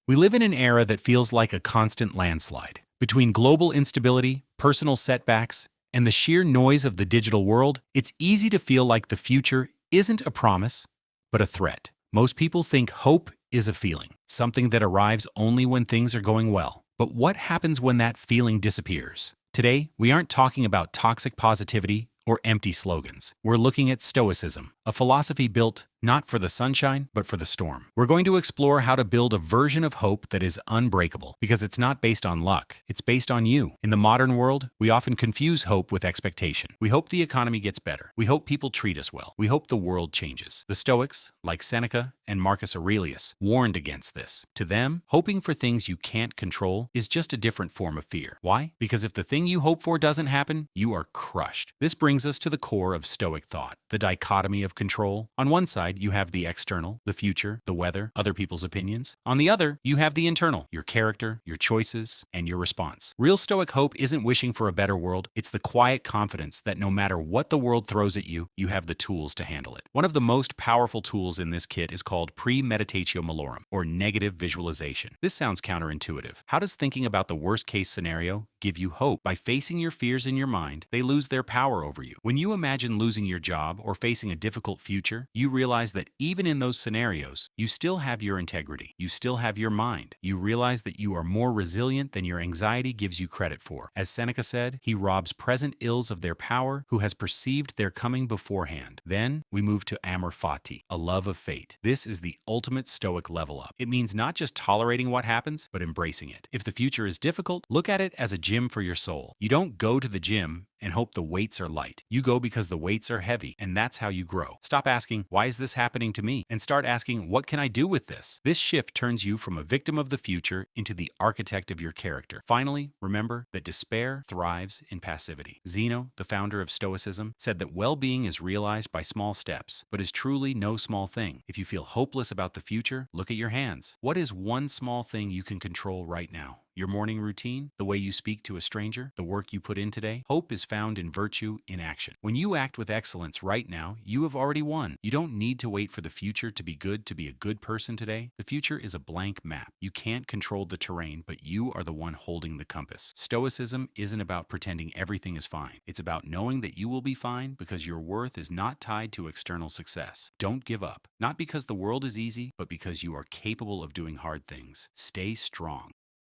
We live in an era that feels like a constant landslide. Between global instability, personal setbacks, and the sheer noise of the digital world, it's easy to feel like the future isn't a promise, but a threat. Most people think hope is a feeling, something that arrives only when things are going well. But what happens when that feeling disappears? Today, we aren't talking about toxic positivity or empty slogans. We're looking at Stoicism, a philosophy built not for the sunshine, but for the storm. We're going to explore how to build a version of hope that is unbreakable, because it's not based on luck, it's based on you. In the modern world, we often confuse hope with expectation. We hope the economy gets better. We hope people treat us well. We hope the world changes. The Stoics, like Seneca and Marcus Aurelius, warned against this. To them, hoping for things you can't control is just a different form of fear. Why? Because if the thing you hope for doesn't happen, you are crushed. This brings us to the core of Stoic thought, the dichotomy of control. On one side, you have the external, the future, the weather, other people's opinions. On the other, you have the internal, your character, your choices, and your response. Real Stoic hope isn't wishing for a better world. It's the quiet confidence that no matter what the world throws at you, you have the tools to handle it. One of the most powerful tools in this kit is called premeditatio malorum, or negative visualization. This sounds counterintuitive. How does thinking about the worst-case scenario give you hope? By facing your fears in your mind, they lose their power over you. When you imagine losing your job or facing a difficult future, you realize that even in those scenarios, you still have your integrity. You still have your mind. You realize that you are more resilient than your anxiety gives you credit for. As Seneca said, he robs present ills of their power who has perceived their coming beforehand. Then we move to amor fati, a love of fate. This is the ultimate Stoic level up. It means not just tolerating what happens, but embracing it. If the future is difficult, look at it as a gym for your soul. You don't go to the gym and hope the weights are light. You go because the weights are heavy, and that's how you grow. Stop asking, why is this happening to me? And start asking, what can I do with this? This shift turns you from a victim of the future into the architect of your character. Finally, remember that despair thrives in passivity. Zeno, the founder of Stoicism, said that well-being is realized by small steps, but is truly no small thing. If you feel hopeless about the future, look at your hands. What is one small thing you can control right now? Your morning routine, the way you speak to a stranger, the work you put in today. Hope is found in virtue in action. When you act with excellence right now, you have already won. You don't need to wait for the future to be a good person today. The future is a blank map. You can't control the terrain, but you are the one holding the compass. Stoicism isn't about pretending everything is fine. It's about knowing that you will be fine because your worth is not tied to external success. Don't give up. Not because the world is easy, but because you are capable of doing hard things. Stay strong.